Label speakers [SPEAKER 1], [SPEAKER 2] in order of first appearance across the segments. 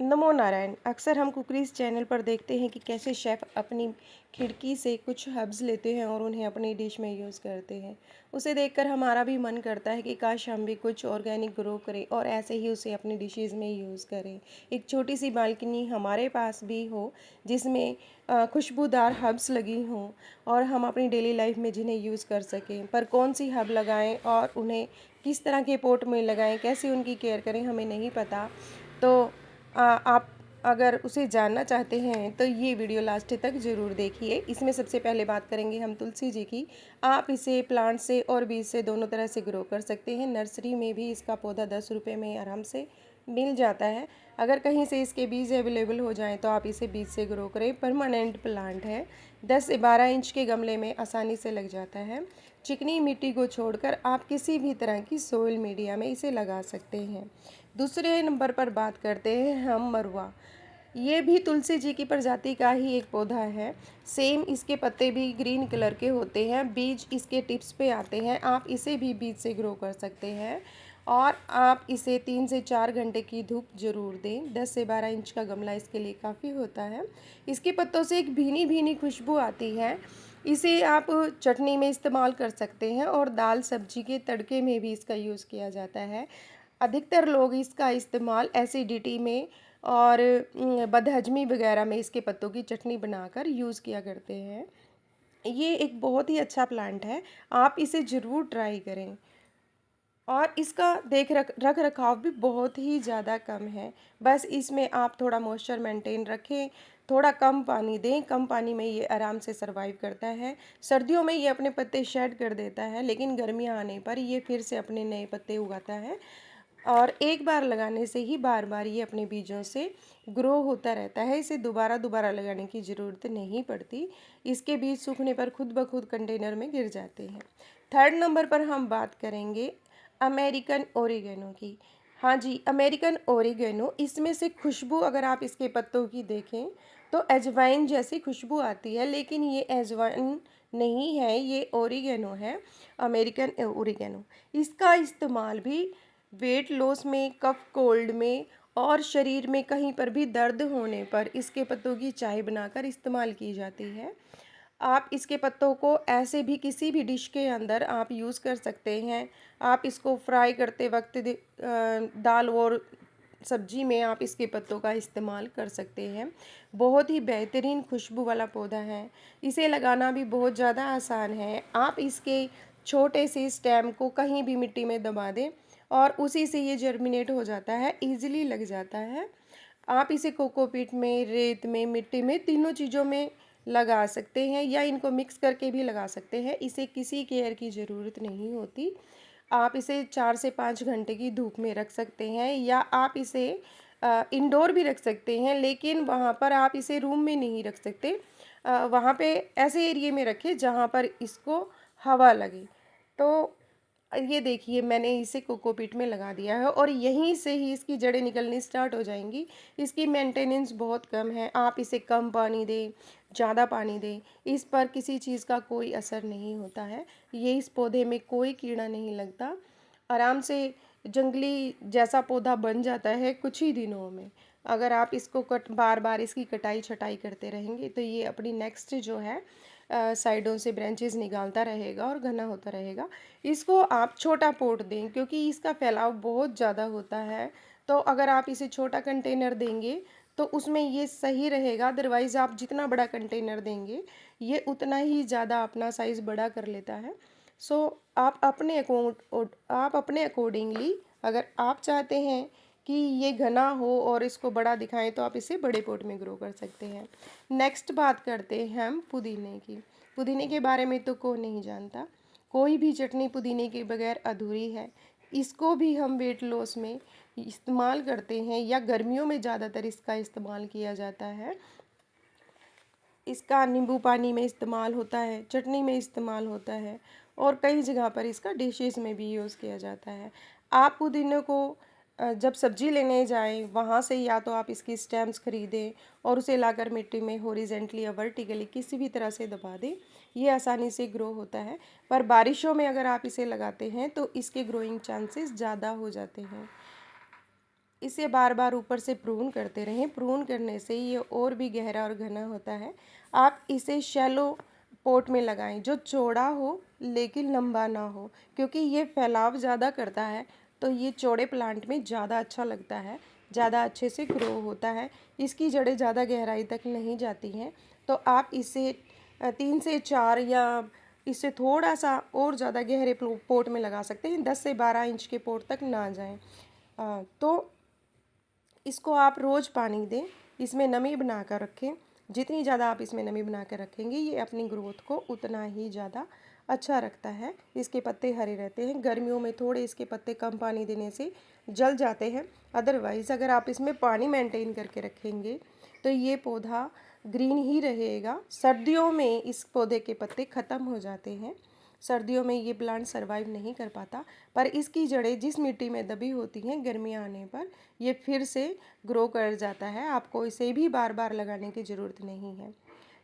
[SPEAKER 1] नमो नारायण। अक्सर हम कुकरीज़ चैनल पर देखते हैं कि कैसे शेफ़ अपनी खिड़की से कुछ हर्ब्स लेते हैं और उन्हें अपनी डिश में यूज़ करते हैं। उसे देखकर हमारा भी मन करता है कि काश हम भी कुछ ऑर्गेनिक ग्रो करें और ऐसे ही उसे अपनी डिशेज़ में यूज़ करें। एक छोटी सी बालकनी हमारे पास भी हो जिसमें खुशबूदार हर्ब्स लगी हों और हम अपनी डेली लाइफ में जिन्हें यूज़ कर सकें। पर कौन सी हर्ब लगाएँ और उन्हें किस तरह के पॉट में लगाएँ, कैसे उनकी केयर करें, हमें नहीं पता। तो आप अगर उसे जानना चाहते हैं तो ये वीडियो लास्ट तक ज़रूर देखिए। इसमें सबसे पहले बात करेंगे हम तुलसी जी की। आप इसे प्लांट से और बीज से दोनों तरह से ग्रो कर सकते हैं। नर्सरी में भी इसका पौधा 10 रुपये में आराम से मिल जाता है। अगर कहीं से इसके बीज अवेलेबल हो जाएं तो आप इसे बीज से ग्रो करें। परमानेंट प्लांट है, 10 से 12 इंच के गमले में आसानी से लग जाता है। चिकनी मिट्टी को छोड़कर आप किसी भी तरह की सोइल मीडिया में इसे लगा सकते हैं। दूसरे नंबर पर बात करते हैं हम मरुआ। ये भी तुलसी जी की प्रजाति का ही एक पौधा है। सेम इसके पत्ते भी ग्रीन कलर के होते हैं। बीज इसके टिप्स पे आते हैं। आप इसे भी बीज से ग्रो कर सकते हैं और आप इसे 3 से 4 घंटे की धूप ज़रूर दें। 10 से 12 इंच का गमला इसके लिए काफ़ी होता है। इसके पत्तों से एक भीनी भीनी खुशबू आती है। इसे आप चटनी में इस्तेमाल कर सकते हैं और दाल सब्जी के तड़के में भी इसका यूज़ किया जाता है। अधिकतर लोग इसका इस्तेमाल एसिडिटी में और बदहज़मी वगैरह में इसके पत्तों की चटनी बनाकर यूज़ किया करते हैं। ये एक बहुत ही अच्छा प्लांट है, आप इसे ज़रूर ट्राई करें। और इसका रख रखाव भी बहुत ही ज़्यादा कम है। बस इसमें आप थोड़ा मॉइस्चर मेंटेन रखें, थोड़ा कम पानी दें। कम पानी में ये आराम से सर्वाइव करता है। सर्दियों में ये अपने पत्ते शेड कर देता है, लेकिन गर्मियाँ आने पर ये फिर से अपने नए पत्ते उगाता है और एक बार लगाने से ही बार बार ये अपने बीजों से ग्रो होता रहता है। इसे दोबारा दोबारा लगाने की ज़रूरत नहीं पड़ती। इसके बीज सूखने पर खुद ब खुद कंटेनर में गिर जाते हैं। थर्ड नंबर पर हम बात करेंगे अमेरिकन ओरिगेनो की। हाँ जी, अमेरिकन ओरिगेनो, इसमें से खुशबू अगर आप इसके पत्तों की देखें तो अजवाइन जैसी खुशबू आती है, लेकिन ये अजवाइन नहीं है, ये ओरिगेनो है, अमेरिकन ओरिगेनो। इसका इस्तेमाल भी वेट लॉस में, कफ कोल्ड में और शरीर में कहीं पर भी दर्द होने पर इसके पत्तों की चाय बनाकर इस्तेमाल की जाती है। आप इसके पत्तों को ऐसे भी किसी भी डिश के अंदर आप यूज़ कर सकते हैं। आप इसको फ्राई करते वक्त दाल और सब्जी में आप इसके पत्तों का इस्तेमाल कर सकते हैं। बहुत ही बेहतरीन खुशबू वाला पौधा है। इसे लगाना भी बहुत ज़्यादा आसान है। आप इसके छोटे से स्टेम को कहीं भी मिट्टी में दबा दें और उसी से ये जर्मिनेट हो जाता है, ईज़िली लग जाता है। आप इसे कोकोपीट में, रेत में, मिट्टी में, तीनों चीज़ों में लगा सकते हैं या इनको मिक्स करके भी लगा सकते हैं। इसे किसी केयर की ज़रूरत नहीं होती। आप इसे 4 से 5 घंटे की धूप में रख सकते हैं या आप इसे इंडोर भी रख सकते हैं, लेकिन वहाँ पर आप इसे रूम में नहीं रख सकते। वहाँ पे ऐसे एरिया में रखें जहाँ पर इसको हवा लगे। तो ये देखिए, मैंने इसे कोकोपीट में लगा दिया है और यहीं से ही इसकी जड़ें निकलनी स्टार्ट हो जाएंगी। इसकी मेंटेनेंस बहुत कम है। आप इसे कम पानी दें, ज़्यादा पानी दें, इस पर किसी चीज़ का कोई असर नहीं होता है। ये इस पौधे में कोई कीड़ा नहीं लगता, आराम से जंगली जैसा पौधा बन जाता है कुछ ही दिनों में। अगर आप इसको बार बार इसकी कटाई छटाई करते रहेंगे तो ये अपनी नेक्स्ट जो है साइडों से ब्रांचेस निकालता रहेगा और घना होता रहेगा। इसको आप छोटा पॉट दें क्योंकि इसका फैलाव बहुत ज़्यादा होता है। तो अगर आप इसे छोटा कंटेनर देंगे तो उसमें ये सही रहेगा। अदरवाइज़ आप जितना बड़ा कंटेनर देंगे ये उतना ही ज़्यादा अपना साइज़ बड़ा कर लेता है। सो आप अपने अकॉर्डिंगली, अगर आप चाहते हैं कि ये घना हो और इसको बड़ा दिखाएं तो आप इसे बड़े पॉट में ग्रो कर सकते हैं। नेक्स्ट बात करते हैं हम पुदीने की। पुदीने के बारे में तो कौन नहीं जानता। कोई भी चटनी पुदीने के बगैर अधूरी है। इसको भी हम वेट लॉस में इस्तेमाल करते हैं या गर्मियों में ज़्यादातर इसका इस्तेमाल किया जाता है। इसका नींबू पानी में इस्तेमाल होता है, चटनी में इस्तेमाल होता है और कई जगह पर इसका डिशेस में भी यूज़ किया जाता है। आप पुदीने को जब सब्ज़ी लेने जाएं वहाँ से या तो आप इसकी स्टेम्स खरीदें और उसे लाकर मिट्टी में हॉरिजेंटली या वर्टिकली किसी भी तरह से दबा दें। ये आसानी से ग्रो होता है, पर बारिशों में अगर आप इसे लगाते हैं तो इसके ग्रोइंग चांसेस ज़्यादा हो जाते हैं। इसे बार बार ऊपर से प्रून करते रहें। प्रून करने से ये और भी गहरा और घना होता है। आप इसे शैलो पॉट में लगाएं जो चौड़ा हो लेकिन लंबा ना हो, क्योंकि ये फैलाव ज़्यादा करता है तो ये चौड़े प्लांट में ज़्यादा अच्छा लगता है, ज़्यादा अच्छे से ग्रो होता है। इसकी जड़ें ज़्यादा गहराई तक नहीं जाती हैं, तो आप इसे 3 से 4 या इससे थोड़ा सा और ज़्यादा गहरे पॉट में लगा सकते हैं। 10 से 12 इंच के पॉट तक ना जाएं। तो इसको आप रोज़ पानी दें, इसमें नमी बना कर रखें। जितनी ज़्यादा आप इसमें नमी बना कर रखेंगे ये अपनी ग्रोथ को उतना ही ज़्यादा अच्छा रखता है। इसके पत्ते हरे रहते हैं। गर्मियों में थोड़े इसके पत्ते कम पानी देने से जल जाते हैं। अदरवाइज़ अगर आप इसमें पानी मेंटेन करके रखेंगे तो ये पौधा ग्रीन ही रहेगा। सर्दियों में इस पौधे के पत्ते ख़त्म हो जाते हैं। सर्दियों में ये प्लांट सरवाइव नहीं कर पाता, पर इसकी जड़ें जिस मिट्टी में दबी होती हैं गर्मियाँ आने पर ये फिर से ग्रो कर जाता है। आपको इसे भी बार बार लगाने की ज़रूरत नहीं है।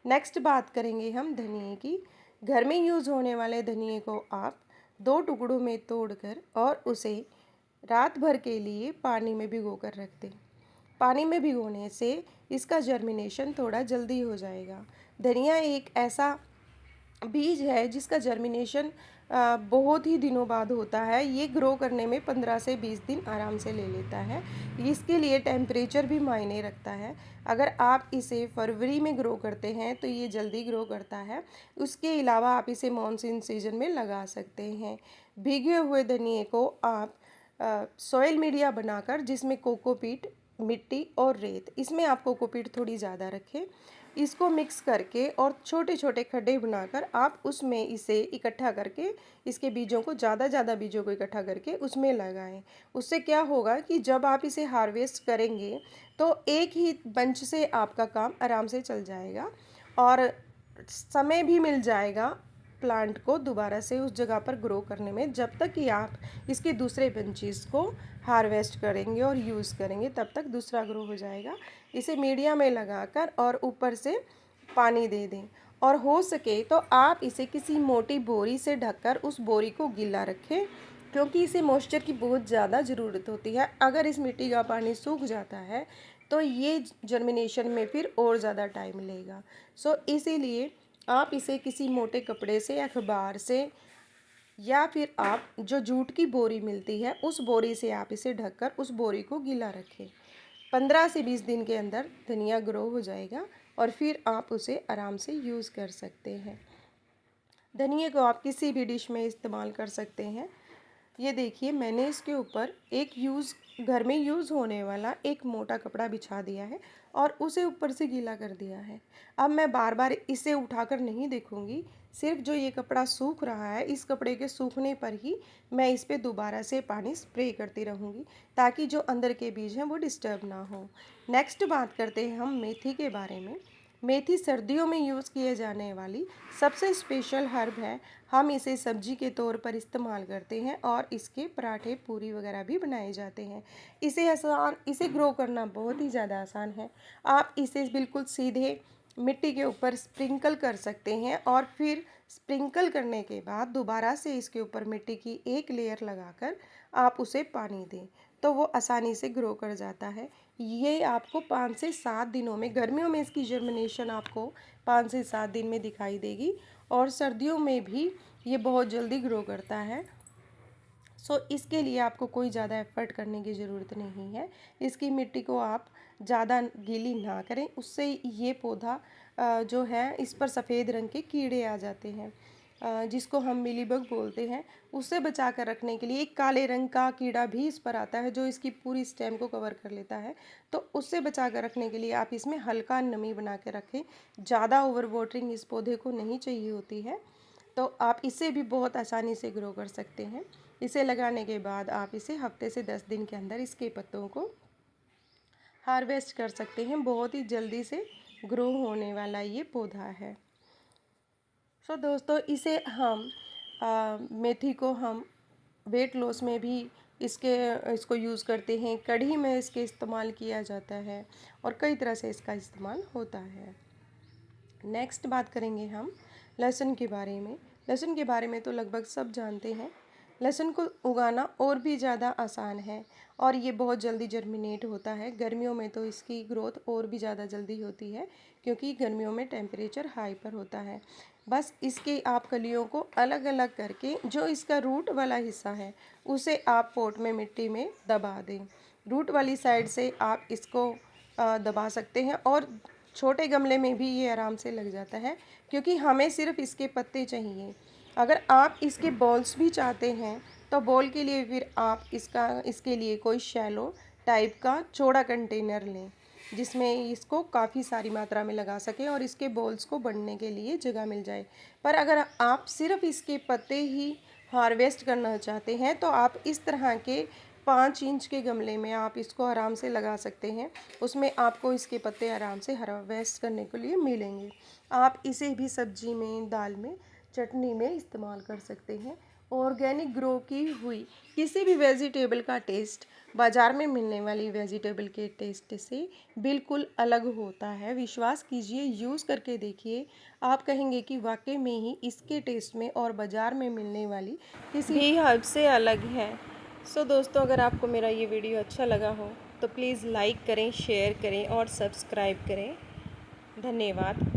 [SPEAKER 1] नेक्स्ट बात करेंगे हम धनिए की। घर में यूज़ होने वाले धनिए को आप 2 टुकड़ों में तोड़कर और उसे रात भर के लिए पानी में भिगो कर रख दें। पानी में भिगोने से इसका जर्मिनेशन थोड़ा जल्दी हो जाएगा। धनिया एक ऐसा बीज है जिसका जर्मिनेशन बहुत ही दिनों बाद होता है। ये ग्रो करने में 15 से 20 दिन आराम से ले लेता है। इसके लिए टेम्परेचर भी मायने रखता है। अगर आप इसे फरवरी में ग्रो करते हैं तो ये जल्दी ग्रो करता है। उसके अलावा आप इसे मानसून सीजन में लगा सकते हैं। भीगे हुए धनिए को आप सॉइल मीडिया बनाकर, जिसमें कोकोपीट, मिट्टी और रेत, इसमें आप कोकोपीट थोड़ी ज़्यादा रखें, इसको मिक्स करके और छोटे छोटे खड्डे बनाकर आप उसमें इसे इकट्ठा करके, इसके बीजों को ज़्यादा बीजों को इकट्ठा करके उसमें लगाएं। उससे क्या होगा कि जब आप इसे हार्वेस्ट करेंगे तो एक ही बंच से आपका काम आराम से चल जाएगा और समय भी मिल जाएगा प्लांट को दोबारा से उस जगह पर ग्रो करने में। जब तक कि आप इसके दूसरे बंचेस को हार्वेस्ट करेंगे और यूज़ करेंगे तब तक दूसरा ग्रो हो जाएगा। इसे मीडिया में लगाकर और ऊपर से पानी दे दें, और हो सके तो आप इसे किसी मोटी बोरी से ढककर उस बोरी को गीला रखें, क्योंकि इसे मॉइस्चर की बहुत ज़्यादा ज़रूरत होती है। अगर इस मिट्टी का पानी सूख जाता है तो ये जर्मिनेशन में फिर और ज़्यादा टाइम लेगा। इसीलिए आप इसे किसी मोटे कपड़े से, अखबार से, या फिर आप जो जूट की बोरी मिलती है उस बोरी से आप इसे ढककर उस बोरी को गीला रखें। 15 से 20 दिन के अंदर धनिया ग्रो हो जाएगा और फिर आप उसे आराम से यूज़ कर सकते हैं। धनिया को आप किसी भी डिश में इस्तेमाल कर सकते हैं। ये देखिए, मैंने इसके ऊपर घर में यूज़ होने वाला एक मोटा कपड़ा बिछा दिया है और उसे ऊपर से गीला कर दिया है। अब मैं बार बार इसे उठाकर नहीं देखूंगी, सिर्फ जो ये कपड़ा सूख रहा है इस कपड़े के सूखने पर ही मैं इस पे दोबारा से पानी स्प्रे करती रहूँगी, ताकि जो अंदर के बीज हैं वो डिस्टर्ब ना हो। नेक्स्ट बात करते हैं हम मेथी के बारे में। मेथी सर्दियों में यूज़ किए जाने वाली सबसे स्पेशल हर्ब है। हम इसे सब्जी के तौर पर इस्तेमाल करते हैं और इसके पराठे, पूरी वगैरह भी बनाए जाते हैं। इसे ग्रो करना बहुत ही ज़्यादा आसान है। आप इसे बिल्कुल सीधे मिट्टी के ऊपर स्प्रिंकल कर सकते हैं और फिर स्प्रिंकल करने के बाद दोबारा से इसके ऊपर मिट्टी की एक लेयर लगाकर आप उसे पानी दें, तो वो आसानी से ग्रो कर जाता है। ये आपको 5 से 7 दिनों में, गर्मियों में इसकी जर्मिनेशन आपको 5 से 7 दिन में दिखाई देगी और सर्दियों में भी ये बहुत जल्दी ग्रो करता है। इसके लिए आपको कोई ज़्यादा एफर्ट करने की ज़रूरत नहीं है। इसकी मिट्टी को आप ज़्यादा गीली ना करें, उससे ये पौधा जो है इस पर सफ़ेद रंग के कीड़े आ जाते हैं, जिसको हम मिलीबग बोलते हैं। उससे बचा कर रखने के लिए एक काले रंग का कीड़ा भी इस पर आता है जो इसकी पूरी स्टेम को कवर कर लेता है। तो उससे बचा कर रखने के लिए आप इसमें हल्का नमी बना के रखें। ज़्यादा ओवर वाटरिंग इस पौधे को नहीं चाहिए होती है, तो आप इसे भी बहुत आसानी से ग्रो कर सकते हैं। इसे लगाने के बाद आप इसे हफ्ते से 10 दिन के अंदर इसके पत्तों को हार्वेस्ट कर सकते हैं। बहुत ही जल्दी से ग्रो होने वाला ये पौधा है। दोस्तों, मेथी को हम वेट लॉस में भी इसको यूज़ करते हैं। कढ़ी में इसके इस्तेमाल किया जाता है और कई तरह से इसका इस्तेमाल होता है। नेक्स्ट बात करेंगे हम लहसुन के बारे में। लहसुन के बारे में तो लगभग सब जानते हैं। लहसुन को उगाना और भी ज़्यादा आसान है और ये बहुत जल्दी जर्मिनेट होता है। गर्मियों में तो इसकी ग्रोथ और भी ज़्यादा जल्दी होती है क्योंकि गर्मियों में टेम्परेचर हाई पर होता है। बस इसके आप कलियों को अलग अलग करके जो इसका रूट वाला हिस्सा है उसे आप पॉट में मिट्टी में दबा दें। रूट वाली साइड से आप इसको दबा सकते हैं और छोटे गमले में भी ये आराम से लग जाता है क्योंकि हमें सिर्फ इसके पत्ते चाहिए। अगर आप इसके बॉल्स भी चाहते हैं तो बॉल के लिए फिर आप इसके लिए कोई शैलो टाइप का चौड़ा कंटेनर लें जिसमें इसको काफ़ी सारी मात्रा में लगा सकें और इसके बॉल्स को बढ़ने के लिए जगह मिल जाए। पर अगर आप सिर्फ इसके पत्ते ही हार्वेस्ट करना चाहते हैं तो आप इस तरह के 5 इंच के गमले में आप इसको आराम से लगा सकते हैं। उसमें आपको इसके पत्ते आराम से हार्वेस्ट करने के लिए मिलेंगे। आप इसे भी सब्जी में, दाल में, चटनी में इस्तेमाल कर सकते हैं। ऑर्गेनिक ग्रो की हुई किसी भी वेजिटेबल का टेस्ट बाज़ार में मिलने वाली वेजिटेबल के टेस्ट से बिल्कुल अलग होता है। विश्वास कीजिए, यूज़ करके देखिए, आप कहेंगे कि वाकई में ही इसके टेस्ट में और बाज़ार में मिलने वाली किसी भी हर्ब से अलग है। सो दोस्तों, अगर आपको मेरा ये वीडियो अच्छा लगा हो तो प्लीज़ लाइक करें, शेयर करें और सब्सक्राइब करें। धन्यवाद।